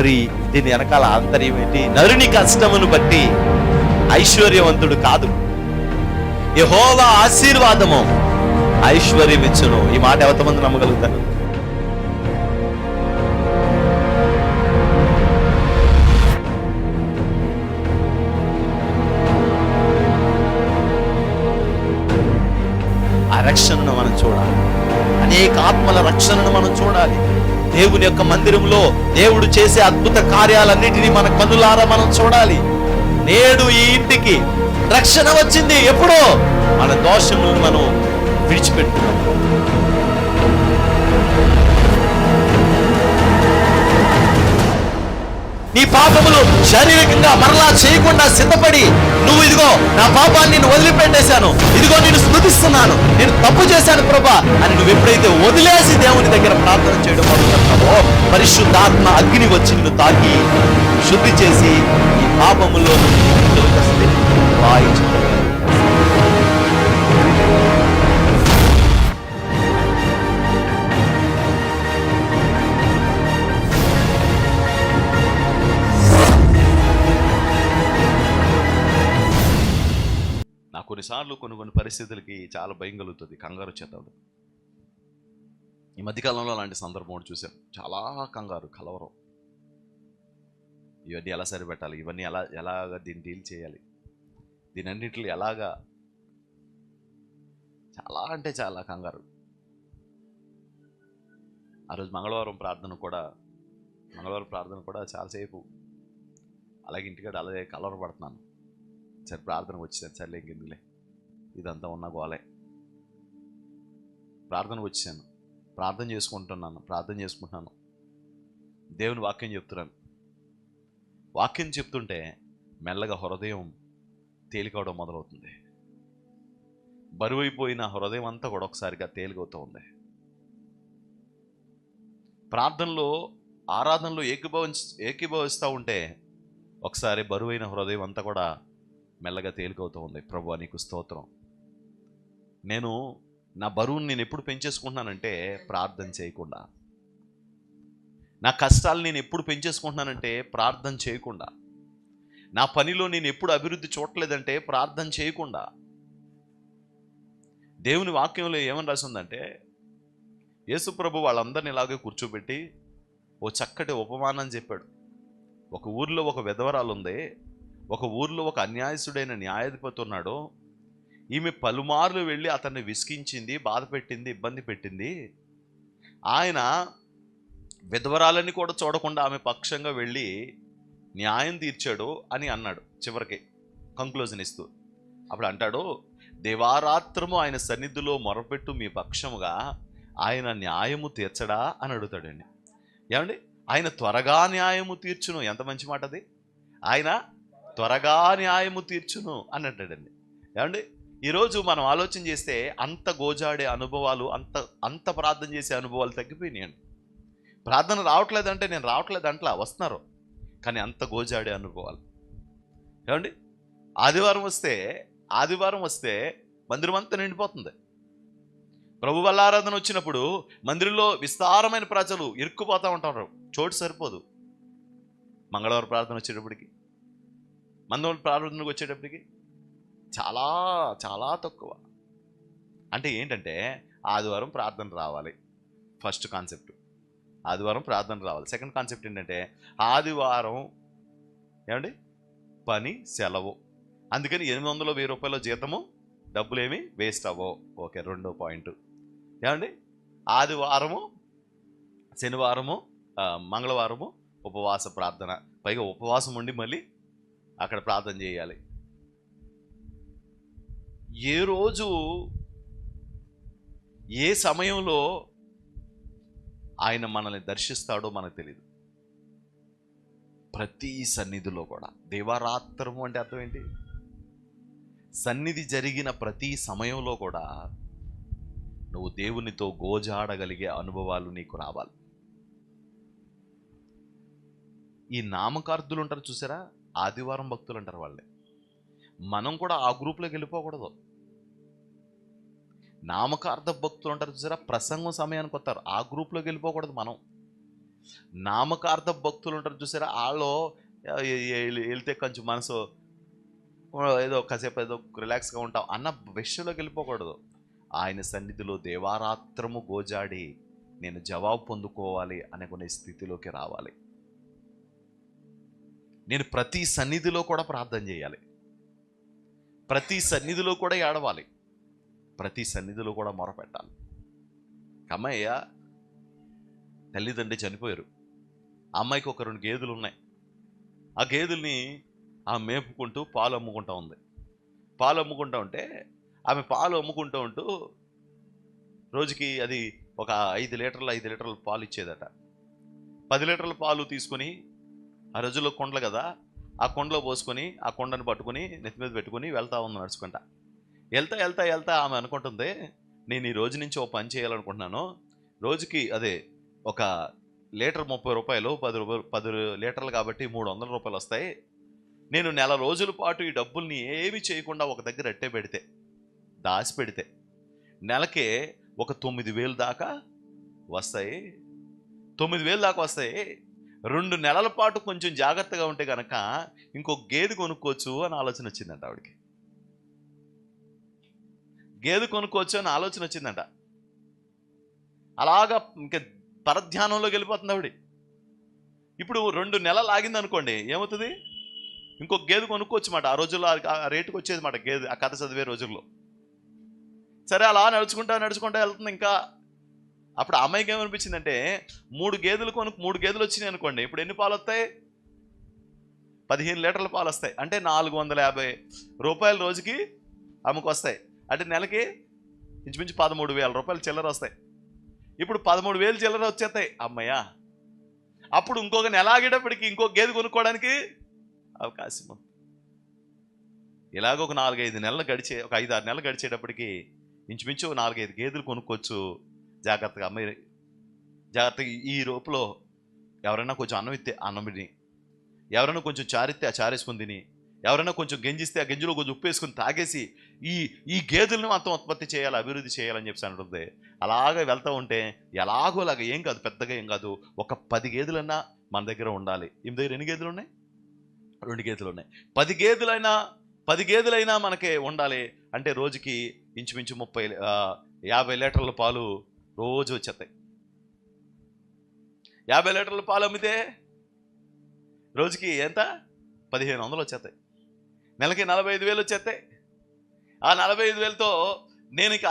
మరి దీని వెనకాల ఆంతర్యం ఏంటి? నరుని కష్టమును బట్టి ఐశ్వర్యవంతుడు కాదు, యెహోవా ఆశీర్వాదము ఐశ్వర్యం ఇచ్చును. ఈ మాట ఎంతమంది నమ్మగలుగుతారు? ఆ రక్షణను మనం చూడాలి, అనేక ఆత్మల రక్షణను మనం చూడాలి. దేవుని యొక్క మందిరంలో దేవుడు చేసే అద్భుత కార్యాలన్నిటినీ మన కన్నులారా మనం చూడాలి. నేడు ఈ ఇంటికి రక్షణ వచ్చింది. ఎప్పుడో మన దోషములను మనం విడిచిపెట్టుకున్నాం. నీ పాపములు శారీరకంగా మరలా చేయకుండా సిద్ధపడి, నువ్వు ఇదిగో నా పాపాన్ని నేను వదిలిపెట్టేశాను, ఇదిగో నేను స్తుతిస్తున్నాను, నేను తప్పు చేశాను ప్రభా అని నువ్వు ఎప్పుడైతే వదిలేసి దేవుని దగ్గర ప్రార్థన చేయడం మొదలుపెడతావో, పరిశుద్ధాత్మ అగ్ని వచ్చి నిన్ను తాకి శుద్ధి చేసి ఈ పాపములో కొన్నిసార్లు కొన్ని పరిస్థితులకి చాలా భయం కలుగుతుంది, కంగారు చేద్దాడు. ఈ మధ్యకాలంలో అలాంటి సందర్భం చూసాం. చాలా కంగారు, కలవరం. ఇవన్నీ ఎలా సరిపెట్టాలి, ఇవన్నీ ఎలాగా దీన్ని డీల్ చేయాలి, దీని అన్నింటిలో ఎలాగా, చాలా అంటే చాలా కంగారు. ఆ రోజు మంగళవారం ప్రార్థన కూడా చాలాసేపు అలాగే ఇంటికాడ అలాగే కలవరపడుతున్నాను. సరే ప్రార్థనకు వచ్చేసాను, సర్లే ఇంకెందుకులే ఇదంతా ఉన్న గోలే. ప్రార్థనకు వచ్చాను, ప్రార్థన చేసుకుంటున్నాను, దేవుని వాక్యం చెప్తున్నాను. వాక్యం చెప్తుంటే మెల్లగా హృదయం తేలికవడం మొదలవుతుంది. బరువైపోయిన హృదయం అంతా కూడా ఒకసారిగా తేలికవుతూ ఉంది. ప్రార్థనలో ఆరాధనలో ఏకీభవిస్తూ ఉంటే ఒకసారి బరువైన హృదయం అంతా కూడా మెల్లగా తేలికవుతూ ఉంది. ప్రభువా నీకు స్తోత్రం. నేను నా బరువుని నేను ఎప్పుడు పెంచేసుకుంటున్నానంటే ప్రార్థన చేయకుండా. నా కష్టాలు నేను ఎప్పుడు పెంచేసుకుంటున్నానంటే ప్రార్థన చేయకుండా. నా పనిలో నేను ఎప్పుడు అభివృద్ధి చూడలేదంటే ప్రార్థన చేయకుండా. దేవుని వాక్యంలో ఏమని రాసిందంటే, యేసుప్రభు వాళ్ళందరినీ ఇలాగే కూర్చోబెట్టి ఓ చక్కటి ఉపమానం చెప్పాడు. ఒక ఊర్లో ఒక విధవరాలు ఉంది, ఒక ఊర్లో ఒక అన్యాయసుడైన న్యాయాధిపతి ఉన్నాడు. ఈమె పలుమార్లు వెళ్ళి అతన్ని విసిగించింది, బాధ పెట్టింది, ఇబ్బంది పెట్టింది. ఆయన విధవరాలని కూడా చూడకుండా ఆమె పక్షంగా వెళ్ళి న్యాయం తీర్చాడు అని అన్నాడు. చివరికి కంక్లూజన్ ఇస్తూ అప్పుడు అంటాడు, దేవారాత్రము ఆయన సన్నిధిలో మొరపెట్టు మీ పక్షముగా ఆయన న్యాయము తీర్చడా అని అడుగుతాడండి. ఏమండి, ఆయన త్వరగా న్యాయము తీర్చును. ఎంత మంచి మాట అది! ఆయన త్వరగా న్యాయము తీర్చును అని అంటాడండి. ఏమండి, ఈరోజు మనం ఆలోచన చేస్తే అంత గోజాడే అనుభవాలు, అంత ప్రార్థన చేసే అనుభవాలు తగ్గిపోయినాయండి. ప్రార్థన రావట్లేదంటే నేను రావట్లేదంట్లా, వస్తున్నారు, కానీ అంత గోజాడే అనుభవాలు. ఏమండి, ఆదివారం వస్తే మందిరం అంతా నిండిపోతుంది. ప్రభు వల్ల ఆరాధన వచ్చినప్పుడు మందిరంలో విస్తారమైన ప్రజలు ఇరుక్కుపోతూ ఉంటారు, చోటు సరిపోదు. మంగళవారం ప్రార్థన వచ్చేటప్పటికి, మంగళవారం ప్రార్థనకు వచ్చేటప్పటికి చాలా చాలా తక్కువ. అంటే ఏంటంటే ఆదివారం ప్రార్థన రావాలి, ఫస్ట్ కాన్సెప్ట్. ఆదివారం ప్రార్థన రావాలి. సెకండ్ కాన్సెప్ట్ ఏంటంటే ఆదివారం ఏమండి పని సెలవు, అందుకని 800-1000 రూపాయల జీతము డబ్బులేమి వేస్ట్ అవ్వవు. ఓకే, రెండో పాయింట్. ఏమండి, ఆదివారము, శనివారము, మంగళవారము ఉపవాస ప్రార్థన, పైగా ఉపవాసం ఉండి మళ్ళీ అక్కడ ప్రార్థన చేయాలి. ఏ రోజు ఏ సమయంలో ఆయన మనల్ని దర్శిస్తాడో మనకు తెలియదు. ప్రతి సన్నిధిలో కూడా దేవారాత్రము అంటే అర్థం ఏంటి? సన్నిధి జరిగిన ప్రతి సమయంలో కూడా నువ్వు దేవునితో గోజాడగలిగే అనుభవాలు నీకు రావాలి. ఈ నామకార్థులు ఉంటారు చూసారా, ఆదివారం భక్తులు అంటారు వాళ్ళే. మనం కూడా ఆ గ్రూప్లోకి వెళ్ళిపోకూడదు. నామకార్థ భక్తులు ఉంటారు చూసారా, ప్రసంగం సమయానికి వస్తారు, ఆ గ్రూప్లోకి వెళ్ళిపోకూడదు మనం. నామకార్థ భక్తులు ఉంటారు చూసారా, వాళ్ళు వెళ్తే కొంచెం మనసు ఏదో కాసేపు ఏదో రిలాక్స్గా ఉంటాం అన్న విషయంలోకి వెళ్ళిపోకూడదు. ఆయన సన్నిధిలో దేవారాత్రము గోజాడి నేను జవాబు పొందుకోవాలి అనుకునే స్థితిలోకి రావాలి. నేను ప్రతి సన్నిధిలో కూడా ప్రార్థన చేయాలి, ప్రతి సన్నిధిలో కూడా ఏడవాలి, ప్రతి సన్నిధిలో కూడా మొరపెట్టాలి. అమ్మాయ్య తల్లిదండ్రి చనిపోయారు, అమ్మాయికి ఒక 2 గేదెలు ఉన్నాయి. ఆ గేదెల్ని ఆమె మేపుకుంటూ పాలు అమ్ముకుంటూ ఉంది. పాలు అమ్ముకుంటూ ఉంటే ఆమె పాలు అమ్ముకుంటూ ఉంటూ రోజుకి అది ఒక 5 లీటర్ల పాలు ఇచ్చేదట. 10 లీటర్ల పాలు తీసుకొని, ఆ రోజుల్లో కొండలు కదా, ఆ కొండలో పోసుకొని ఆ కొండను పట్టుకొని నెత్తి మీద పెట్టుకొని వెళ్తా ఉంది నడుచుకుంటా. వెళ్తా వెళ్తా వెళ్తా ఆమె అనుకుంటుంది, నేను ఈ రోజు నుంచి ఓ పని చేయాలనుకుంటున్నాను. రోజుకి అదే ఒక లీటర్ 30 రూపాయలు, 10 లీటర్లు కాబట్టి 300 రూపాయలు వస్తాయి. నేను నెల రోజుల పాటు ఈ డబ్బుల్ని ఏమి చేయకుండా ఒక దగ్గర అట్టే పెడితే, దాచి పెడితే నెలకే ఒక 9,000 దాకా వస్తాయి. 9,000 దాకా వస్తాయి. 2 నెలల పాటు కొంచెం జాగ్రత్తగా ఉంటే కనుక ఇంకో గేదె కొనుక్కోవచ్చు అని ఆలోచన వచ్చిందంట ఆవిడకి. గేదె కొనుక్కోవచ్చు అని ఆలోచన వచ్చిందంట. అలాగా ఇంకా పరధ్యానంలోకి వెళ్ళిపోతుంది ఆవిడ. ఇప్పుడు 2 నెలలు ఆగింది అనుకోండి, ఏమవుతుంది? ఇంకొక గేదె కొనుక్కోవచ్చు మాట. ఆ రోజుల్లో ఆ రేటుకి వచ్చేది మాట గేదె, ఆ కథ చదివే రోజుల్లో. సరే అలా నడుచుకుంటా వెళ్తుంది. ఇంకా అప్పుడు అమ్మాయికి ఏమనిపించిందంటే, 3 గేదెలు వచ్చినాయి అనుకోండి, ఇప్పుడు ఎన్ని పాలు వస్తాయి? 15 లీటర్ల పాలు వస్తాయి. అంటే 450 రూపాయలు రోజుకి ఆమెకు వస్తాయి. అంటే నెలకి ఇంచుమించు 13,000 రూపాయలు చిల్లర వస్తాయి. ఇప్పుడు 13,000 చిల్లర వచ్చేస్తాయి. అమ్మయ్యా, అప్పుడు ఇంకొక నెల ఆగేటప్పటికి ఇంకొక గేదె కొనుక్కోవడానికి అవకాశం ఉంది. ఇలాగ ఒక 4-5 నెలలు ఒక 5-6 నెలలు గడిచేటప్పటికి ఇంచుమించు 4-5 గేదెలు కొనుక్కోవచ్చు. జాగ్రత్తగా అమ్మాయి జాగ్రత్తగా ఈ రూపులో ఎవరైనా కొంచెం అన్నం ఇస్తే అన్నం తిని, ఎవరైనా కొంచెం చారిస్తే ఆ చారేసుకుని తిని, ఎవరైనా కొంచెం గంజిస్తే ఆ గంజిలో కొంచెం ఉప్పు వేసుకుని తాగేసి ఈ గేదెలను అంతం ఉత్పత్తి చేయాలి, అభివృద్ధి చేయాలని చెప్పి అంటుంది. అలాగే వెళ్తూ ఉంటే ఎలాగోలాగా ఏం కాదు, పెద్దగా ఏం కాదు, ఒక 10 గేదెలన్నా మన దగ్గర ఉండాలి. ఈమె దగ్గర ఎన్ని గేదెలు ఉన్నాయి? 2 గేదెలు ఉన్నాయి. 10 గేదెలైనా మనకే ఉండాలి. అంటే రోజుకి ఇంచుమించు 50 లీటర్ల పాలు రోజు వచ్చేస్తాయి. 50 లీటర్ల పాలు అమ్మితే రోజుకి ఎంత? 1,500 వచ్చేస్తాయి. నెలకి 45,000 వచ్చేస్తాయి. ఆ 45,000తో నేను ఇక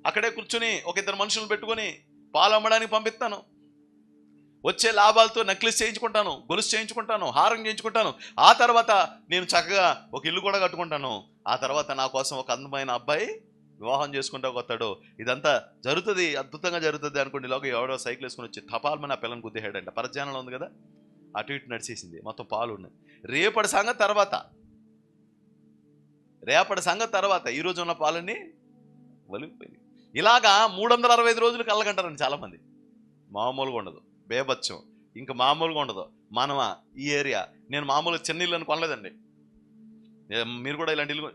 అక్కడే కూర్చొని ఒక 2 మనుషులను పెట్టుకొని పాలు అమ్మడానికి పంపిస్తాను. వచ్చే లాభాలతో నెక్లెస్ చేయించుకుంటాను, గొలుసు చేయించుకుంటాను, హారం చేయించుకుంటాను. ఆ తర్వాత నేను చక్కగా ఒక ఇల్లు కూడా కట్టుకుంటాను. ఆ తర్వాత నా కోసం ఒక అందమైన అబ్బాయి వివాహం చేసుకుంటూ వస్తాడు. ఇదంతా జరుగుతుంది, అద్భుతంగా జరుగుతుంది అనుకోండి. ఇలాగ ఎవడో సైకిల్ వేసుకుని వచ్చి తపాల్మని ఆ పిల్లని గుద్దేహాడంట. పరధ్యానంలో ఉంది కదా, అటు ఇటు నడిచేసింది, మొత్తం పాలు ఉన్నాయి. రేపటి సంగతి తర్వాత ఈ రోజు ఉన్న పాలన్నీ వలిగిపోయింది. ఇలాగా 365 రోజులు కళ్ళకంటారండి చాలామంది. మామూలుగా ఉండదు, బేబత్సం ఇంకా మామూలుగా ఉండదు. మనమా ఈ ఏరియా, నేను మామూలుగా చిన్న ఇల్లు అని కొనలేదండి. మీరు కూడా ఇలాంటి ఇల్లు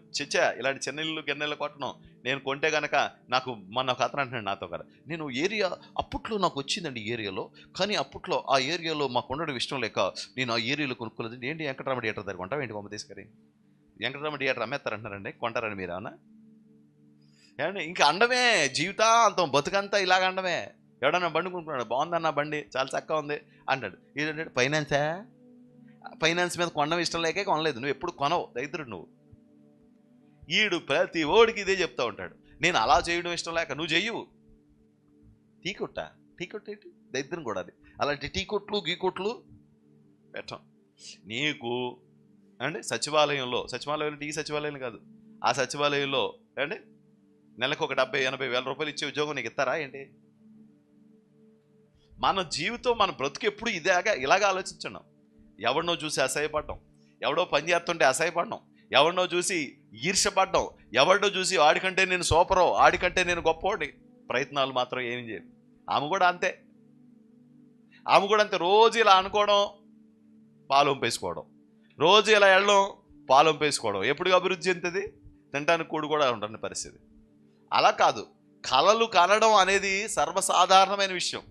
ఇలాంటి చిన్న ఇల్లు గిన్నెలు కొట్టను. నేను కొంటే కనుక నాకు మొన్న ఒక అతను అంటున్నాడు నాతో కదా, నేను ఏరియా అప్పట్లో నాకు వచ్చిందండి ఈ ఏరియాలో, కానీ అప్పట్లో ఆ ఏరియాలో మాకు ఉండడం ఇష్టం లేక నేను ఆ ఏరియాలో కొనుక్కోలేదు. ఏంటి వెంకటరామ థియేటర్ దగ్గర కొంటాం ఏంటి? బొమ్మ తీసుకరి వెంకటరామ థియేటర్ అమ్మేస్తారంటున్నారండి, కొంటారని మీరు ఏమన్నా? ఏమండి ఇంకా అండమే జీవితాంతం, బతుకంతా ఇలాగ అండమే. ఎవడన్నా బండి కొనుక్కున్నాడు, బాగుందన్న బండి, చాలా చక్కగా ఉంది అంటాడు. ఏంటంటే ఫైనాన్స్ మీద కొనడం ఇష్టం లేకే కొనలేదు. నువ్వు ఎప్పుడు కొనవు, దరిద్రుడు నువ్వు. ఈడు ప్రతి ఓడికి ఇదే చెప్తా ఉంటాడు, నేను అలా చేయడం ఇష్టం లేక. నువ్వు చెయ్యవు. టీ కొట్ట ఏంటి? దరిద్రం కూడా అది. అలాంటి టీ కొట్లు పెట్టం నీకు అండి. సచివాలయంలో టీ సచివాలయం కాదు, ఆ సచివాలయంలో అండి నెలకు ఒక 70-80 వేల రూపాయలు ఇచ్చే ఉద్యోగం నీకు ఇస్తారా ఏంటి? మన జీవితం, మన బ్రతుకు ఎప్పుడు ఇలాగా ఆలోచించడం. ఎవరినో చూసి అసహ్యపడడం, ఎవడో పని చేస్తుంటే అసహ్యపడడం, ఎవరినో చూసి ఈర్ష్యపడడం, ఎవరినో చూసి ఆడికంటే నేను సూపరో, ఆడికంటే నేను గొప్పోడి ప్రయత్నాలు మాత్రం ఏం చేయదు. ఆమె కూడా అంతే. రోజు ఇలా అనుకోవడం, పాలు వంపేసుకోవడం, రోజు ఇలా వెళ్ళడం, పాలు వంపేసుకోవడం. ఎప్పుడు అభివృద్ధి చెందుతుంది? తినడానికి కూడు కూడా ఉంటుంది పరిస్థితి. అలా కాదు, కలలు కనడం అనేది సర్వసాధారణమైన విషయం.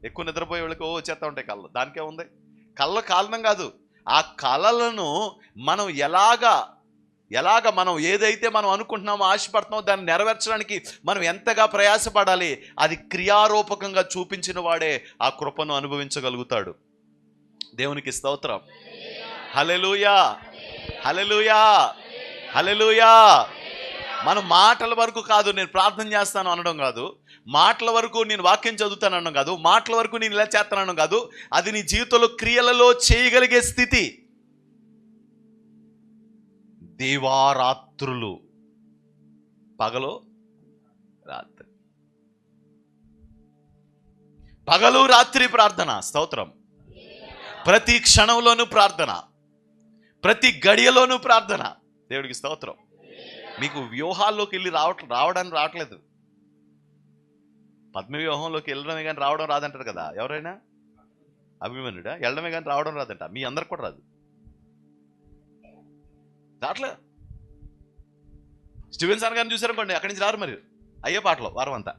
ఎక్కువ నిద్రపోయే వాళ్ళకి వచ్చేస్తూ ఉంటాయి కళ్ళు. దానికే ఉంది, కళ్ళ కారణం కాదు. ఆ కళలను మనం ఎలాగ మనం ఏదైతే మనం అనుకుంటున్నామో, ఆశపడుతున్నామో దాన్ని నెరవేర్చడానికి మనం ఎంతగా ప్రయాసపడాలి, అది క్రియారూపకంగా చూపించిన వాడే ఆ కృపను అనుభవించగలుగుతాడు. దేవునికి స్తోత్రం. హల్లెలూయా, హల్లెలూయా, హల్లెలూయా. మనం మాటల వరకు కాదు, నేను ప్రార్థన చేస్తాను అనడం కాదు, మాటల వరకు నేను వాక్యం చదువుతాను అనడం కాదు, మాటల వరకు నేను ఇలా చేస్తాను అనడం కాదు, అది నీ జీవితంలో క్రియలలో చేయగలిగే స్థితి. దివారాత్రులు, పగలు రాత్రి, పగలు రాత్రి ప్రార్థన. స్తోత్రం. ప్రతి క్షణంలోనూ ప్రార్థన, ప్రతి గడియలోనూ ప్రార్థన. దేవుడికి స్తోత్రం. మీకు వ్యూహాల్లోకి వెళ్ళి రావడానికి రావట్లేదు. పద్మవ్యూహంలోకి వెళ్ళడమే కానీ రావడం రాదంటారు కదా ఎవరైనా. అభిమన్యుడా వెళ్ళడమే కానీ రావడం రాదంట. మీ అందరికి కూడా రాదు, రావట్లే. స్టీవెన్సన్ గారిని చూసారనుకోండి, అక్కడి నుంచి రారు. మరి అయ్యే పాటలు వారం అంతా,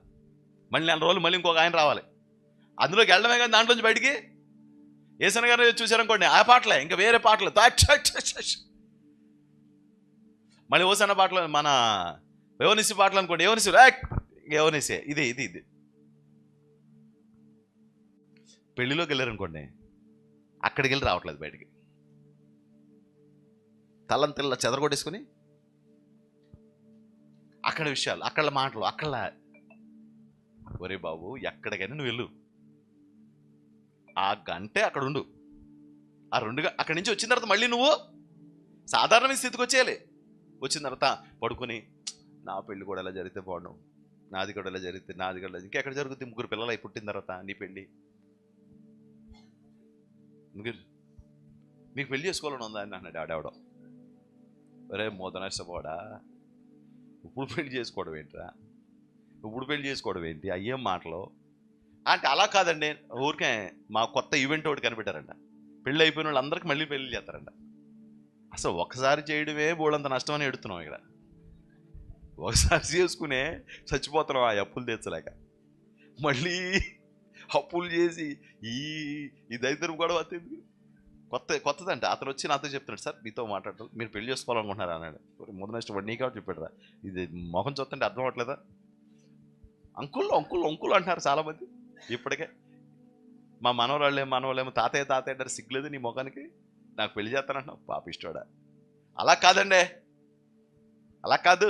మళ్ళీ 4 రోజులు మళ్ళీ ఇంకొక ఆయన రావాలి. అందులోకి వెళ్ళడమే కానీ దాంట్లోంచి బయటికి. ఏసన్ గారిని చూసారనుకోండి, ఆ పాటలే, ఇంకా వేరే పాటలు. మళ్ళీ ఓసన్న పాటలు, మన యోనిసి పాటలు అనుకోండి, యోనిసి యోనిసే, ఇది పెళ్లిలోకి వెళ్ళారనుకోండి, అక్కడికి వెళ్ళి రావట్లేదు బయటికి. తల్లంతిల్ల చెదరగొట్టేసుకుని అక్కడ విషయాలు, అక్కడ మాటలు, అక్కడ. ఒరే బాబు, ఎక్కడికైనా నువ్వు వెళ్ళు, ఆ గంటే అక్కడ ఉండు. ఆ 2 అక్కడి నుంచి వచ్చిన తర్వాత మళ్ళీ నువ్వు సాధారణమైన స్థితికి వచ్చేయాలి. వచ్చిన తర్వాత పడుకొని, నా పెళ్ళి కూడా ఎలా జరిగితే బాగుండు, నాది కూడా ఎలా జరిగితే, నాది కూడా ఇంకెక్కడ జరుగుతుంది, 3 పిల్లలు అయి పుట్టిన తర్వాత నీ పెళ్ళి. మీకు పెళ్లి చేసుకోవాలని ఉందా అని అన్నాడు ఆడేవడం. ఒరే మోదనష్టపోడా, ఇప్పుడు పెళ్లి చేసుకోవడం ఏంట్రా, ఇప్పుడు పెళ్లి చేసుకోవడం ఏంటి, అయ్యేం మాటలు అంటే. అలా కాదండి, ఊరికే మా కొత్త ఈవెంట్ ఒకటి కనిపెట్టారంట. పెళ్ళి అయిపోయిన వాళ్ళు అందరికీ మళ్ళీ పెళ్లి చేస్తారంట. అసలు ఒకసారి చేయడమే బోళ్ళంత నష్టం అని ఎడుతున్నాం ఇక్కడ. ఒకసారి చేసుకునే చచ్చిపోతున్నాం ఆ అప్పులు తెచ్చలేక. మళ్ళీ అప్పులు చేసి ఈ దరిద్రం కూడా వస్తుంది. కొత్తదంట. అతను వచ్చి నాతో చెప్తున్నాడు, సార్ మీతో మాట్లాడతారు, మీరు పెళ్లి చేసుకోవాలనుకుంటున్నారు అన్నాడు. ముందు నష్టం నీ కాబట్టి చెప్పాడురా. ఇది మొహం చూస్తుంటే అర్థం అవ్వట్లేదా? అంకుల్ అంటున్నారు చాలామంది ఇప్పటికే. మా మనవాళ్ళేమో తాతయ్య అంటారు. సిగ్గులేదు నీ ముఖానికి, నాకు పెళ్లి చేస్తానంటున్నావు పాపిష్టోడా. అలా కాదండి, అలా కాదు.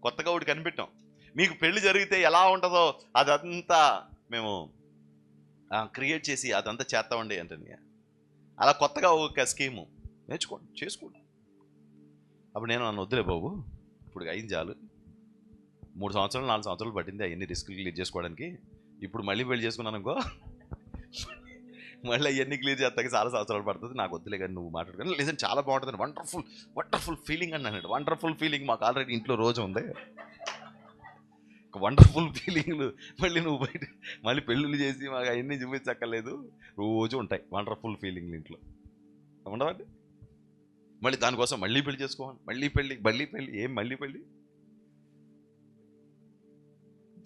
కొత్తగా ఒకటి కనిపెట్టాం. మీకు పెళ్లి జరిగితే ఎలా ఉంటుందో అదంతా మేము క్రియేట్ చేసి అదంతా చేస్తామండి అంటే. అలా కొత్తగా ఒక స్కీము నేర్చుకోండి, చేసుకోండి. అప్పుడు నేను నన్ను వద్దులే బాబు, ఇప్పుడు అయింది చాలు, 3 సంవత్సరాలు 4 సంవత్సరాలు పట్టింది అవన్నీ రిస్కులు క్లియర్ చేసుకోవడానికి. ఇప్పుడు మళ్ళీ పెళ్లి చేసుకున్నాను అనుకో, మళ్ళీ అవన్నీ క్లియర్ చేస్తాకి చాలా సంవత్సరాలు పడుతుంది, నాకు వద్దులే కానీ నువ్వు మాట్లాడుకొని లేదంటే చాలా బాగుంటుంది. వండర్ఫుల్ ఫీలింగ్ అన్నాడు. వండర్ఫుల్ ఫీలింగ్ మాకు ఆల్రెడీ ఇంట్లో రోజు ఉంది. వండర్ఫుల్ ఫీలింగ్లు మళ్ళీ నువ్వు బయట మళ్ళీ పెళ్ళిళ్ళు చేసి మాకు అవన్నీ చూపించక్కర్లేదు, రోజు ఉంటాయి వండర్ఫుల్ ఫీలింగ్లు ఇంట్లో. ఉండవండి. మళ్ళీ దానికోసం మళ్ళీ పెళ్లి చేసుకోవాలి, మళ్ళీ పెళ్ళి ఏం మళ్ళీ పెళ్ళి.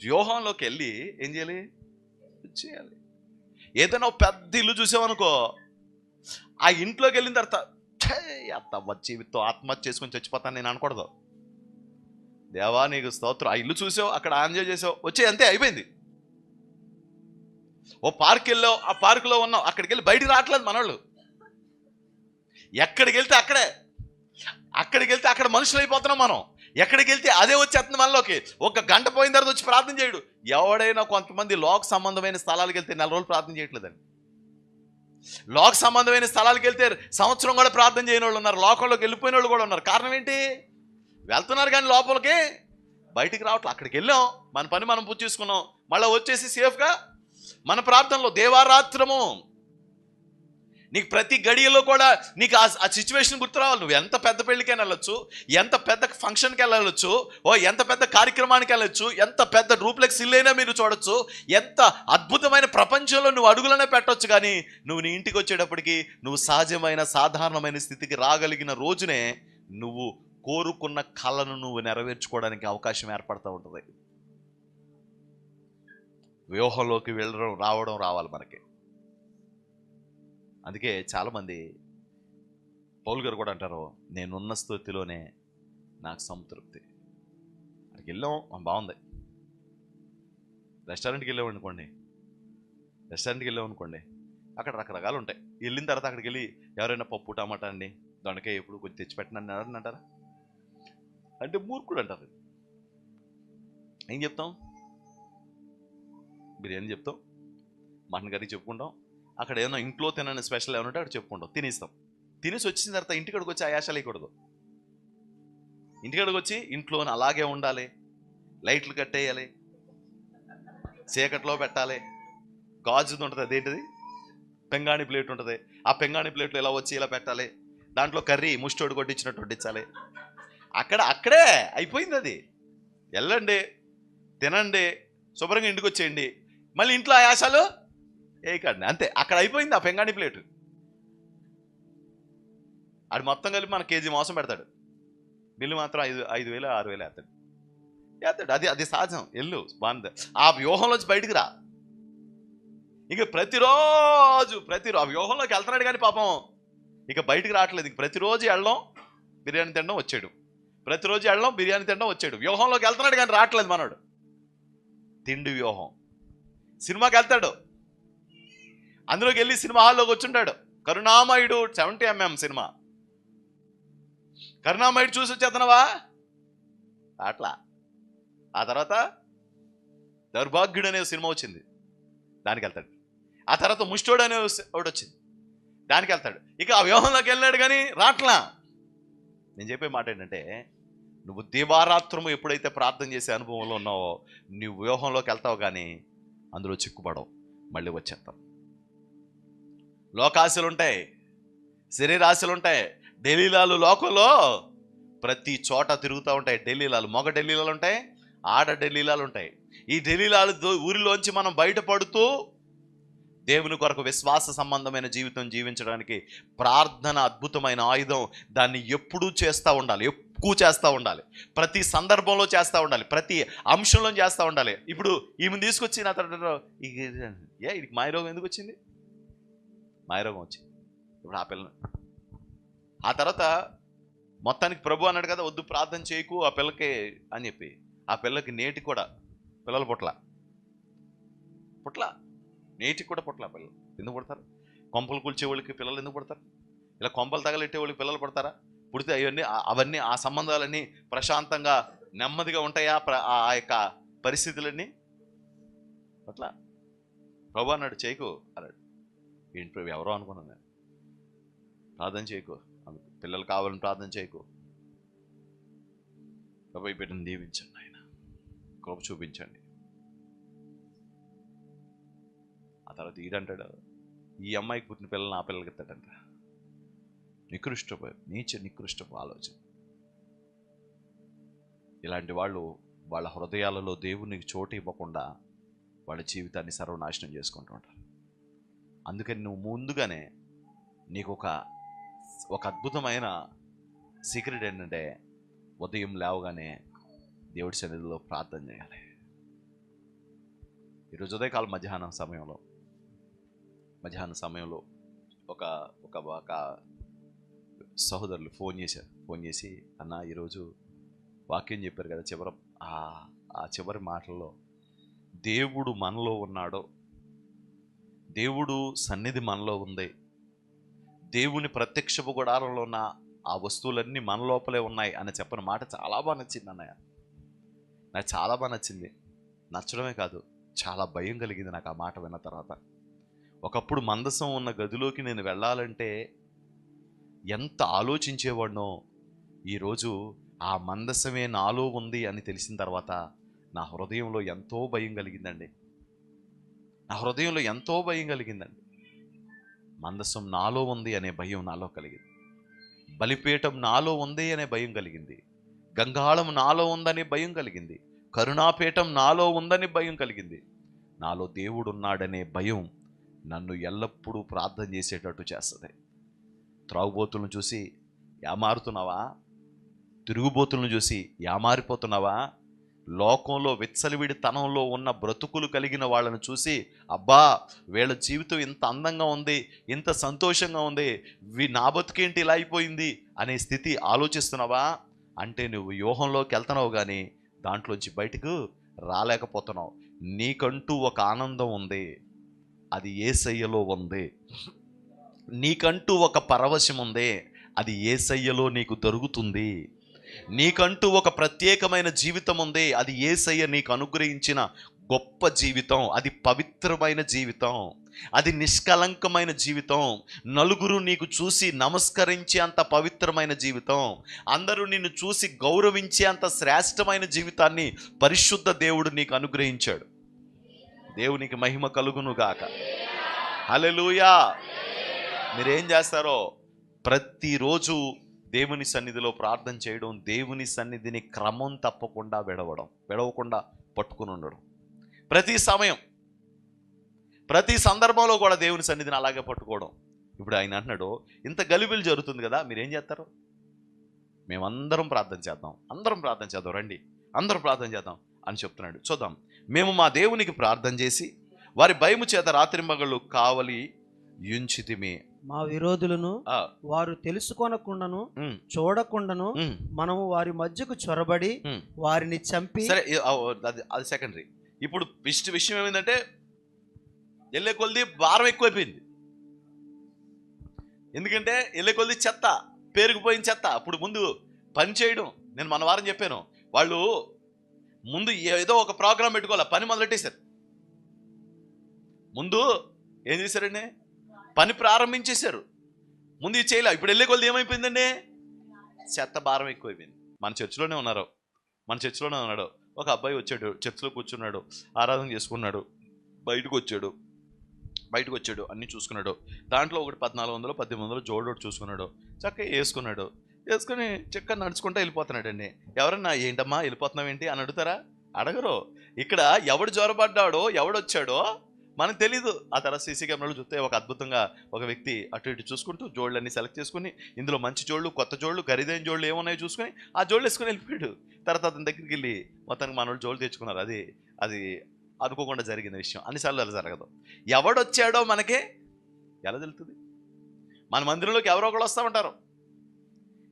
వ్యూహంలోకి వెళ్ళి ఏం చేయాలి. ఏదైనా పెద్ద ఇల్లు చూసామనుకో, ఆ ఇంట్లోకి వెళ్ళిన తర్వాత జీవితం ఆత్మహత్య చేసుకొని చచ్చిపోతాను నేను అనకూడదు. దేవా నీకు స్తోత్రం, ఆ ఇల్లు చూసావు, అక్కడ ఎంజాయ్ చేసావు, వచ్చే అంతే అయిపోయింది. ఓ పార్క్ వెళ్ళావు, ఆ పార్కులో ఉన్నావు, అక్కడికి వెళ్ళి బయటికి రావట్లేదు మనోళ్ళు. ఎక్కడికి వెళ్తే అక్కడ మనుషులు అయిపోతున్నాం మనం. ఎక్కడికి వెళ్తే అదే వచ్చేస్తుంది మనలోకి. 1 గంట పోయిన తర్వాత వచ్చి ప్రార్థన చేయడు. ఎవడైనా కొంతమంది లోక సంబంధమైన స్థలాలకు వెళ్తే 4 రోజులు ప్రార్థన చేయట్లేదండి. లోక సంబంధమైన స్థలాలకు వెళ్తే సంవత్సరం కూడా ప్రార్థన చేయని వాళ్ళు ఉన్నారు, లోకంలోకి వెళ్ళిపోయిన వాళ్ళు కూడా ఉన్నారు. కారణం ఏంటి? వెళ్తున్నారు కానీ లోపలికి బయటికి రావట్లేదు. అక్కడికి వెళ్ళాం, మన పని మనం పూర్తి చేసుకున్నాం, మళ్ళీ వచ్చేసి సేఫ్గా మన ప్రార్థనలో దేవారాత్రము. నీకు ప్రతి గడియలో కూడా నీకు ఆ సిచ్యువేషన్ గుర్తు రావాలి. నువ్వు ఎంత పెద్ద పెళ్ళికైనా వెళ్ళొచ్చు, ఎంత పెద్ద ఫంక్షన్కి వెళ్ళవచ్చు, ఎంత పెద్ద కార్యక్రమానికి వెళ్ళొచ్చు, ఎంత పెద్ద డూప్లెక్స్ ఇల్లు అయినా మీరు చూడొచ్చు, ఎంత అద్భుతమైన ప్రపంచంలో నువ్వు అడుగులనే పెట్టవచ్చు. కానీ నువ్వు నీ ఇంటికి వచ్చేటప్పటికి నువ్వు సహజమైన సాధారణమైన స్థితికి రాగలిగిన రోజునే నువ్వు కోరుకున్న కళను నువ్వు నెరవేర్చుకోవడానికి అవకాశం ఏర్పడుతూ ఉంటుంది. వ్యూహంలోకి వెళ్ళడం రావాలి మనకి. అందుకే చాలామంది పౌలు గారు కూడా అంటారు, నేనున్న స్థితిలోనే నాకు సంతృప్తి. అక్కడికి వెళ్ళాం, బాగుంది. రెస్టారెంట్కి వెళ్ళామనుకోండి, అక్కడ రకరకాలు ఉంటాయి. వెళ్ళిన తర్వాత అక్కడికి వెళ్ళి ఎవరైనా పప్పు టమాటా అండి, దొండకాయ ఎప్పుడు కొంచెం తెచ్చిపెట్టనని ఎవరన్నా అంటారా? అంటే మూర్ఖుడు అంటారు. ఏం చెప్తాం? బిర్యానీ చెప్తాం, మటన్ కర్రీ చెప్పుకుంటాం, అక్కడ ఏమైనా ఇంట్లో తినని స్పెషల్ ఏమైనా ఉంటే అక్కడ చెప్పుకుంటాం, తినేస్తాం. తినేసి వచ్చిన తర్వాత ఇంటికాడికి వచ్చి ఆయాసాలు వేయకూడదు. ఇంటికాడికి వచ్చి ఇంట్లో అలాగే ఉండాలి, లైట్లు కట్టేయాలి, చీకట్లో పెట్టాలి, గాజుది ఉంటుంది, అదేంటిది పెంగాణి ప్లేట్ ఉంటుంది, ఆ పెంగాణి ప్లేట్లో ఇలా వచ్చి ఇలా పెట్టాలి, దాంట్లో కర్రీ ముష్టోడు కొట్టించినట్టు వడ్డించాలి. అక్కడే అయిపోయింది అది. వెళ్ళండి, తినండి, శుభ్రంగా ఇంటికి వచ్చేయండి, మళ్ళీ ఇంట్లో ఆయాసాలు వేయకండి, అంతే. అక్కడ అయిపోయింది ఆ పెంగాణి ప్లేటు. అది మొత్తం కలిపి మన కేజీ మోసం పెడతాడు, బిల్లు మాత్రం 5,000 6,000 వేస్తాడు. అది సహజం. ఎల్లు బాగుంది, ఆ వ్యూహంలోంచి బయటికి రా. ఇక ప్రతిరోజు ఆ వ్యూహంలోకి వెళ్తున్నాడు కానీ పాపం ఇక బయటికి రావట్లేదు. ఇక ప్రతిరోజు వెళ్ళడం, బిర్యానీ తినడం, వచ్చాడు. ప్రతిరోజు వెళ్ళడం, బిర్యానీ తినడం, వచ్చాడు. వ్యూహంలోకి వెళ్తున్నాడు కానీ రావట్లేదు మనోడు. తిండి వ్యూహం. సినిమాకి వెళ్తాడు, అందులోకి వెళ్ళి సినిమా హాల్లోకి వచ్చుంటాడు. కరుణామయుడు 70mm సినిమా, కరుణామయుడు చూసి వచ్చేస్తున్నావా అట్లా. ఆ తర్వాత దౌర్భాగ్యుడు అనే సినిమా వచ్చింది, దానికి వెళ్తాడు. ఆ తర్వాత ముష్టోడు అనే ఒకటి వచ్చింది, దానికి వెళ్తాడు. ఇక ఆ వ్యూహంలోకి వెళ్ళాడు కానీ రాట్లా. నేను చెప్పే మాట ఏంటంటే, నువ్వు దివారాత్రము ఎప్పుడైతే ప్రార్థన చేసే అనుభవంలో ఉన్నావో, నువ్వు వ్యూహంలోకి వెళ్తావు కానీ అందులో చిక్కుపడవు, మళ్ళీ వచ్చేస్తావు. లోకాశలు ఉంటాయి, శరీరాశలు ఉంటాయి, డెలీలాలు లోకంలో ప్రతి చోట తిరుగుతూ ఉంటాయి. డెలీలాలు, మగ డెలీలాలు ఉంటాయి, ఆడ డెలీలాలు ఉంటాయి. ఈ డెలీలాలు ఊరిలోంచి మనం బయటపడుతూ దేవుని కొరకు విశ్వాస సంబంధమైన జీవితం జీవించడానికి ప్రార్థన అద్భుతమైన ఆయుధం. దాన్ని ఎప్పుడూ చేస్తూ ఉండాలి, ఎక్కువ చేస్తూ ఉండాలి, ప్రతి సందర్భంలో చేస్తూ ఉండాలి, ప్రతి అంశంలో చేస్తూ ఉండాలి. ఇప్పుడు ఈమె తీసుకొచ్చి నా తర్వాత ఇది మాయరోగం ఎందుకు వచ్చింది? మాయరోగం వచ్చింది. ఇప్పుడు ఆ పిల్లని, ఆ తర్వాత మొత్తానికి ప్రభు అన్నాడు కదా, వద్దు ప్రార్థన చేయకు ఆ పిల్లకి అని చెప్పి, ఆ పిల్లకి నేటి కూడా పిల్లలు పుట్ల నేటికి కూడా పుట్ల. పిల్లలు ఎందుకు పుడతారు? కొంపలు కూల్చే వాళ్ళకి పిల్లలు ఎందుకు పుడతారు? ఇలా కొంపలు తగలెట్టే వాళ్ళకి పిల్లలు పుడతారా? పుడితే అవన్నీ ఆ సంబంధాలన్నీ ప్రశాంతంగా నెమ్మదిగా ఉంటాయా? ఆ యొక్క పరిస్థితులన్నీ అట్లా. ప్రభు అన్నాడు చేయకు అన్నాడు. ఏంటి ప్రభు ఎవరో అనుకున్నాను నేను. ప్రార్థన చేయకు, పిల్లలు కావాలని ప్రార్థన చేయకు. ప్రభు ఈ బిడ్డను దీవించండి, ఆయన కృప చూపించండి. ఆ తర్వాత ఈడంటాడు, ఈ అమ్మాయికి పుట్టిన పిల్లల్ని ఆ పిల్లలకి ఎత్తాడంట. నికృష్టపు ఆలోచన. ఇలాంటి వాళ్ళు వాళ్ళ హృదయాలలో దేవునికి చోటు ఇవ్వకుండా వాళ్ళ జీవితాన్ని సర్వనాశనం చేసుకుంటూ ఉంటారు. అందుకని నువ్వు ముందుగానే నీకు ఒక అద్భుతమైన సీక్రెట్ ఏంటంటే, ఉదయం లేవగానే దేవుడి సన్నిధిలో ప్రార్థన చేయాలి. ఈరోజు ఉదయకాలం మధ్యాహ్నం సమయంలో ఒక సహోదరులు ఫోన్ చేసి అన్న ఈరోజు వాక్యం చెప్పారు కదా, ఆ చివరి మాటల్లో దేవుడు మనలో ఉన్నాడో, దేవుడు సన్నిధి మనలో ఉంది, దేవుని ప్రత్యక్షపు గుడారంలో ఉన్న ఆ వస్తువులన్నీ మన లోపలే ఉన్నాయి అని చెప్పిన మాట చాలా బాగా నచ్చింది అన్నయ్య. నాకు చాలా బాగా నచ్చింది. నచ్చడమే కాదు, చాలా భయం కలిగింది నాకు ఆ మాట విన్న తర్వాత. ఒకప్పుడు మందసం ఉన్న గదిలోకి నేను వెళ్ళాలంటే ఎంత ఆలోచించేవాడినో, ఈరోజు ఆ మందసమే నాలో ఉంది అని తెలిసిన తర్వాత నా హృదయంలో ఎంతో భయం కలిగిందండి. మందసం నాలో ఉంది అనే భయం నాలో కలిగింది. బలిపీఠం నాలో ఉంది అనే భయం కలిగింది. గంగాళం నాలో ఉందనే భయం కలిగింది. కరుణాపీఠం నాలో ఉందని భయం కలిగింది. నాలో దేవుడు ఉన్నాడనే భయం నన్ను ఎల్లప్పుడూ ప్రార్థన చేసేటట్టు చేస్తుంది. త్రాగుబోతులను చూసి యామారుతున్నావా? తిరుగుబోతులను చూసి యామారిపోతున్నావా? లోకంలో విచ్చలవిడితనంలో ఉన్న బ్రతుకులు కలిగిన వాళ్ళను చూసి, అబ్బా వీళ్ళ జీవితం ఇంత అందంగా ఉంది, ఇంత సంతోషంగా ఉంది, నా బతుకేంటి ఇలా అయిపోయింది అనే స్థితి ఆలోచిస్తున్నావా? అంటే నువ్వు వ్యూహంలోకి వెళ్తున్నావు కానీ దాంట్లోంచి బయటకు రాలేకపోతున్నావు. నీకంటూ ఒక ఆనందం ఉంది, అది యేసయ్యలో ఉంది. నీకంటూ ఒక పరవశం ఉంది, అది యేసయ్యలో నీకు దొరుకుతుంది. నీకంటూ ఒక ప్రత్యేకమైన జీవితం ఉంది, అది యేసయ్య నీకు అనుగ్రహించిన గొప్ప జీవితం. అది పవిత్రమైన జీవితం, అది నిష్కలంకమైన జీవితం. నలుగురు నీకు చూసి నమస్కరించే అంత పవిత్రమైన జీవితం, అందరూ నిన్ను చూసి గౌరవించే అంత శ్రేష్టమైన జీవితాన్ని పరిశుద్ధ దేవుడు నీకు అనుగ్రహించాడు. దేవునికి మహిమ కలుగును గాక. హల్లెలూయా. మీరేం చేస్తారో ప్రతిరోజు దేవుని సన్నిధిలో ప్రార్థన చేయడం, దేవుని సన్నిధిని క్రమం తప్పకుండా విడవకుండా పట్టుకుని ఉండడం. ప్రతి సమయం, ప్రతి సందర్భంలో కూడా దేవుని సన్నిధిని అలాగే పట్టుకోవడం. ఇప్పుడు ఆయన అంటున్నాడు, ఇంత గలిబిలి జరుగుతుంది కదా, మీరేం చేస్తారు? మేమందరం ప్రార్థన చేద్దాం, రండి అందరం ప్రార్థన చేద్దాం అని చెప్తున్నాడు. చూద్దాం. మేము మా దేవునికి ప్రార్థన చేసి వారి భయము చేత రాత్రింబగళ్ళు కావలి యుంచితిమి. మా విరోధులను వారు తెలుసుకొనకుండాను చూడకుండాను మనము వారి మధ్యకు చొరబడి వారిని చంపి. సరే, అది సెకండరీ. ఇప్పుడు విషయం ఏమైందంటే వెళ్ళే కొద్ది భారం ఎక్కువైపోయింది. ఎందుకంటే వెళ్ళే కొద్ది చెత్త, పేరుకుపోయిన చెత్త. అప్పుడు ముందు పని చేయడం, నేను మన వారం చెప్పాను, వాళ్ళు ముందు ఏదో ఒక ప్రోగ్రాం పెట్టుకోవాలి, పని మొదలెట్టేశారు. ముందు ఏం చేశారండి? పని ప్రారంభించేశారు. ముందు ఇది చేయలే. ఇప్పుడు వెళ్ళే కొద్ది ఏమైపోయిందండి? చెత్త భారం ఎక్కువైపోయింది. మన చర్చిలోనే ఉన్నాడు ఒక అబ్బాయి. వచ్చాడు, చర్చిలో కూర్చున్నాడు, ఆరాధన చేసుకున్నాడు, బయటకు వచ్చాడు, అన్నీ చూసుకున్నాడు. దాంట్లో ఒకటి 1400 1800 జోడు చూసుకున్నాడు, చక్కగా వేసుకుని చక్కగా నడుచుకుంటూ వెళ్ళిపోతున్నాడండి. ఎవరన్నా ఏంటమ్మా వెళ్ళిపోతున్నావు ఏంటి అని అడుగుతారా? అడగరు. ఇక్కడ ఎవడు జ్వరపడ్డాడో ఎవడొచ్చాడో మనకు తెలీదు. ఆ తర్వాత సీసీ కెమెరాలు చూస్తే ఒక అద్భుతంగా ఒక వ్యక్తి అటు ఇటు చూసుకుంటూ జోళ్ళన్నీ సెలెక్ట్ చేసుకుని, ఇందులో మంచి జోళ్ళు, కొత్త జోళ్ళు, ఖరీదైన జోళ్ళు ఏమున్నాయో చూసుకుని ఆ జోళ్ళు వేసుకుని వెళ్ళిపోయాడు. తర్వాత అతని దగ్గరికి వెళ్ళి మొత్తానికి మన వాళ్ళు జోళ్ళు తెచ్చుకున్నారు. అది అనుకోకుండా జరిగిన విషయం. అన్నిసార్లు అలా జరగదు. ఎవడొచ్చాడో మనకే ఎలా తెలుస్తుంది? మన మందిరంలోకి ఎవరో ఒకళ్ళు వస్తూ ఉంటారు.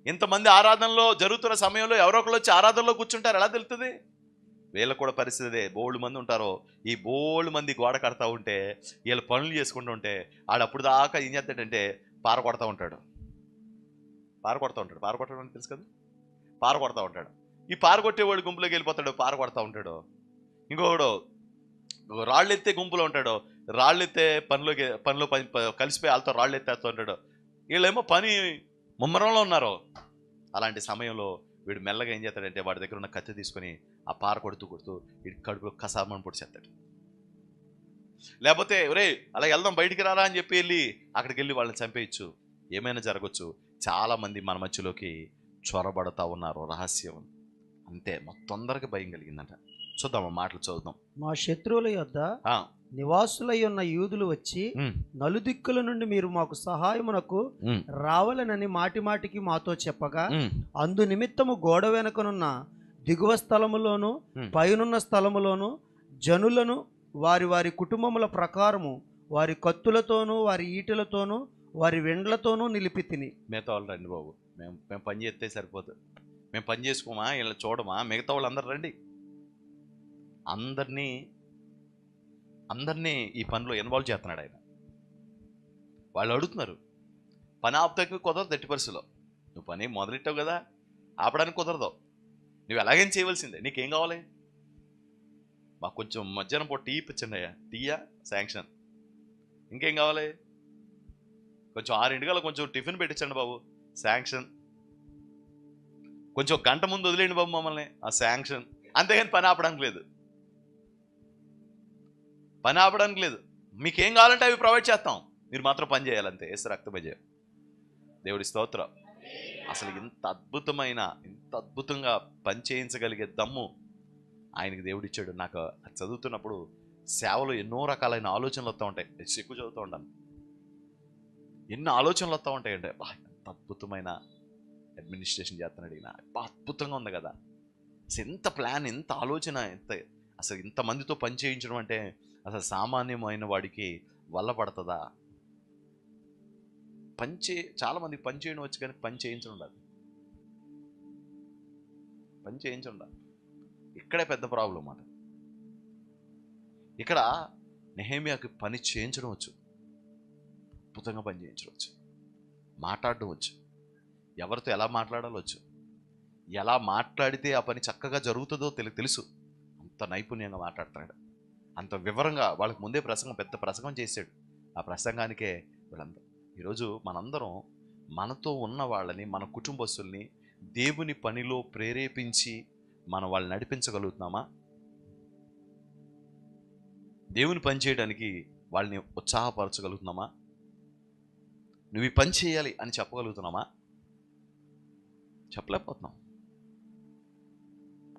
ఇంతమంది ఆరాధనలో జరుగుతున్న సమయంలో ఎవరో ఒకళ్ళు వచ్చి ఆరాధనలో కూర్చుంటారు. ఎలా తెలుస్తుంది? వీళ్ళకు కూడా పరిస్థితి. బోల్డ్ మంది ఉంటారో, ఈ బోల్డ్ మంది గోడ కడతా ఉంటే, వీళ్ళు పనులు చేసుకుంటూ ఉంటే ఆడప్పుడు దాకా ఏం చేస్తాడంటే పార కొడతా ఉంటాడు. పార కొట్టడం అని తెలుసు కదా, పార కొడతా ఉంటాడు. ఈ పార కొట్టేవాడు గుంపులోకి వెళ్ళిపోతాడు, పార కొడతా ఉంటాడు. ఇంకొకడు రాళ్ళు ఎత్తే గుంపులో ఉంటాడు, రాళ్ళు ఎత్తే పనిలో కలిసిపోయి వాళ్ళతో రాళ్ళు ఎత్తేస్తూ ఉంటాడు. వీళ్ళేమో పని ముమ్మరంలో ఉన్నారు. అలాంటి సమయంలో వీడు మెల్లగా ఏం చేస్తాడంటే వాడి దగ్గర ఉన్న కత్తి తీసుకొని ఆ పార కొడుతూ వీడి కడుపులో కసామని పొడిచేస్తాడు. లేకపోతే ఒరే అలా వెళ్దాం బయటికి రారా అని చెప్పి వెళ్ళి అక్కడికి వెళ్ళి వాళ్ళని చంపేయచ్చు. ఏమైనా జరగచ్చు. చాలామంది మన మధ్యలోకి చొరబడతా ఉన్నారు. రహస్యం అంతే. తొందరగా భయం కలిగిందంట. చూద్దాం, మాటలు చదువుదాం. మా శత్రువుల యొద్ద నివాసులై ఉన్న యూదులు వచ్చి నలుదిక్కుల నుండి మీరు మాకు సహాయమునకు రావాలనని మాటిమాటికి మాతో చెప్పగా, అందు నిమిత్తము గోడ వెనుకనున్న దిగువ స్థలములోను పైనున్న స్థలములోను జనులను వారి వారి కుటుంబముల ప్రకారము వారి కత్తులతోనూ వారి ఈటెలతోనూ వారి వెండ్లతోనూ నిలిపి తిని. మిగతా వాళ్ళు రండి బాబు, మేము పని చేస్తే సరిపోదు, మేము పని చేసుకోమా, ఇలా చూడమా, మిగతా వాళ్ళు అందరు రండి. అందరినీ ఈ పనిలో ఇన్వాల్వ్ చేస్తున్నాడు ఆయన. వాళ్ళు అడుగుతున్నారు, పని ఆపుతాకి కుదరదు ఎట్టి పరిస్థితిలో. నువ్వు పని మొదలెట్టావు కదా, ఆపడానికి కుదరదు. నువ్వు ఎలాగైనా చేయవలసిందే. నీకేం కావాలి? మాకు కొంచెం మధ్యాహ్నం పూట టీ ఇప్పించండి అయ్యా. టీయా శాంక్షన్. ఇంకేం కావాలి? కొంచెం 6 కొంచెం టిఫిన్ పెట్టించండి బాబు, శాంక్షన్. కొంచెం గంట ముందు వదిలేయండి బాబు మమ్మల్ని, ఆ శాంక్షన్. అంతేగాని పని ఆపడానికి లేదు. మీకేం కావాలంటే అవి ప్రొవైడ్ చేస్తాం, మీరు మాత్రం పని చేయాలంతే. యేసు రక్తభజ. దేవుడి స్తోత్రం. అసలు ఇంత అద్భుతంగా పని చేయించగలిగే దమ్ము ఆయనకి దేవుడిచ్చాడు. నాకు అది చదువుతున్నప్పుడు సేవలో ఎన్నో రకాలైన ఆలోచనలు వస్తూ ఉంటాయి. ఎక్కువ చదువుతూ ఉంటాను, ఎన్నో ఆలోచనలు వస్తూ ఉంటాయండి. ఎంత అద్భుతమైన అడ్మినిస్ట్రేషన్ చేస్తున్నాడు ఈయన, అద్భుతంగా ఉంది కదా. ఎంత ప్లాన్, ఎంత ఆలోచన, అసలు ఇంతమందితో పని చేయించడం అంటే అసలు సామాన్యమైన వాడికి వల్ల పడుతుందా? చాలా మందికి పని చేయడం వచ్చు, కానీ పని చేయించడం ఉండదు. పని చేయించడం ఉండదు. ఇక్కడే పెద్ద ప్రాబ్లం అన్నమాట. ఇక్కడ నెహెమ్యాకి పని చేయించడం వచ్చు, అద్భుతంగా పని చేయించడం వచ్చు, మాట్లాడడం వచ్చు, ఎవరితో ఎలా మాట్లాడాలో వచ్చు, ఎలా మాట్లాడితే ఆ పని చక్కగా జరుగుతుందో తెలుసు. అంత నైపుణ్యంగా మాట్లాడతాడు, అంత వివరంగా. వాళ్ళకి ముందే పెద్ద ప్రసంగం చేశాడు. ఆ ప్రసంగానికే వీళ్ళందరూ. ఈరోజు మనందరం మనతో ఉన్న వాళ్ళని, మన కుటుంబస్తుల్ని దేవుని పనిలో ప్రేరేపించి మనం వాళ్ళని నడిపించగలుగుతున్నామా? దేవుని పని చేయడానికి వాళ్ళని ఉత్సాహపరచగలుగుతున్నామా? నువ్వు ఈ పని చేయాలి అని చెప్పగలుగుతున్నామా? చెప్పలేకపోతున్నాం.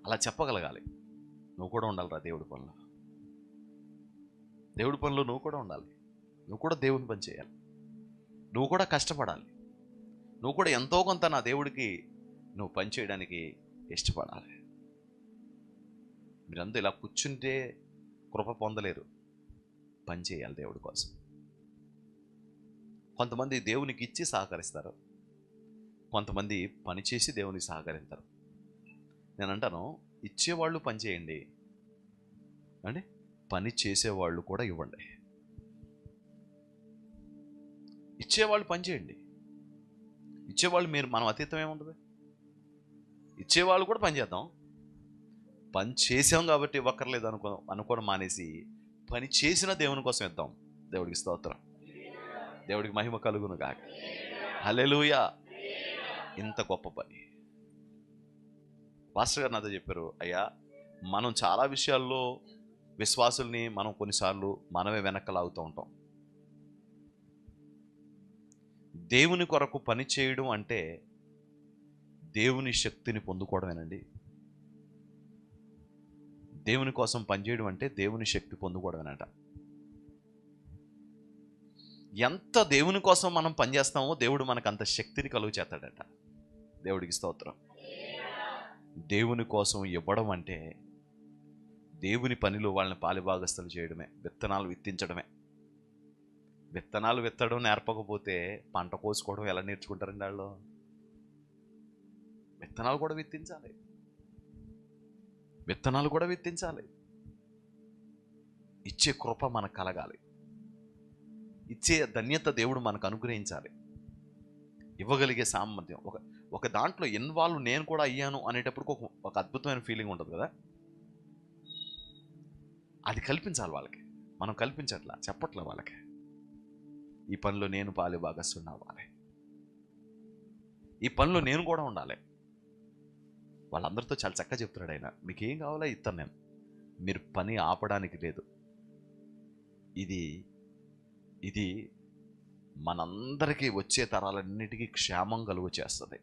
అలా చెప్పగలగాలి. నువ్వు కూడా ఉండాలిరా దేవుడి పనిలో. దేవుడి పనిలో నువ్వు కూడా ఉండాలి. నువ్వు కూడా దేవుని పని చేయాలి. నువ్వు కూడా కష్టపడాలి. నువ్వు కూడా ఎంతో కొంత నా దేవుడికి నువ్వు పని చేయడానికి ఇష్టపడాలి. మీరంతా ఇలా కూర్చుంటే కృప పొందలేరు. పని చేయాలి దేవుడి కోసం. కొంతమంది దేవునికి ఇచ్చి సహకరిస్తారు, కొంతమంది పని చేసి దేవునికి సహకరిస్తారు. నేను అంటాను, ఇచ్చేవాళ్ళు పని చేయండి అంటే పని చేసేవాళ్ళు కూడా ఇవ్వండి. ఇచ్చేవాళ్ళు పని చేయండి. ఇచ్చేవాళ్ళు మనం అతీతం ఏముంటుంది? ఇచ్చేవాళ్ళు కూడా పని చేద్దాం. పని చేసాం కాబట్టి ఇవ్వక్కర్లేదు అనుకోవడం మానేసి పని చేసిన దేవుని కోసం ఇద్దాం. దేవుడికి స్తోత్రం, దేవుడికి మహిమ కలుగును గాక. హల్లెలూయా. ఇంత గొప్ప పని పాస్టర్ గారు నాతో చెప్పారు, అయ్యా మనం చాలా విషయాల్లో విశ్వాసుల్ని మనం కొన్నిసార్లు మనమే వెనక్కలాగుతూ ఉంటాం. దేవుని కొరకు పని చేయడం అంటే దేవుని శక్తిని పొందుకోవడమేనండి. దేవుని కోసం పనిచేయడం అంటే దేవుని శక్తి పొందుకోవడమేనట. ఎంత దేవుని కోసం మనం పనిచేస్తామో దేవుడు మనకు అంత శక్తిని కలుగు చేస్తాడట. దేవుడికి స్తోత్రం. దేవుని కోసం ఇవ్వడం అంటే దేవుని పనిలో వాళ్ళని పాలిభాగస్తులు చేయడమే, విత్తనాలు విత్తించడమే. విత్తనాలు విత్తడం నేర్పకపోతే పంట కోసుకోవడం ఎలా నేర్చుకుంటారండి వాళ్ళు? విత్తనాలు కూడా విత్తించాలి. విత్తనాలు కూడా విత్తించాలి. ఇచ్చే కృప మనకు కలగాలి. ఇచ్చే ధన్యత దేవుడు మనకు అనుగ్రహించాలి. ఇవ్వగలిగే సామర్థ్యం, ఒక దాంట్లో ఇన్వాల్వ్ నేను కూడా అయ్యాను అనేటప్పుడు ఒక అద్భుతమైన ఫీలింగ్ ఉంటుంది కదా, అది కల్పించాలి వాళ్ళకి. మనం కల్పించట్లా, చెప్పట్లే వాళ్ళకి. ఈ పనిలో నేను పాలి భాగస్తుడిని అవ్వాలి, ఈ పనిలో నేను కూడా ఉండాలి. వాళ్ళందరితో చాలా చక్కగా చెప్తున్నాడు ఆయన, మీకు ఏం కావాలో ఇస్తాను నేను, మీరు పని ఆపడానికి లేదు. ఇది మనందరికీ వచ్చే తరాలన్నిటికీ క్షేమం కలుగు చేస్తుంది.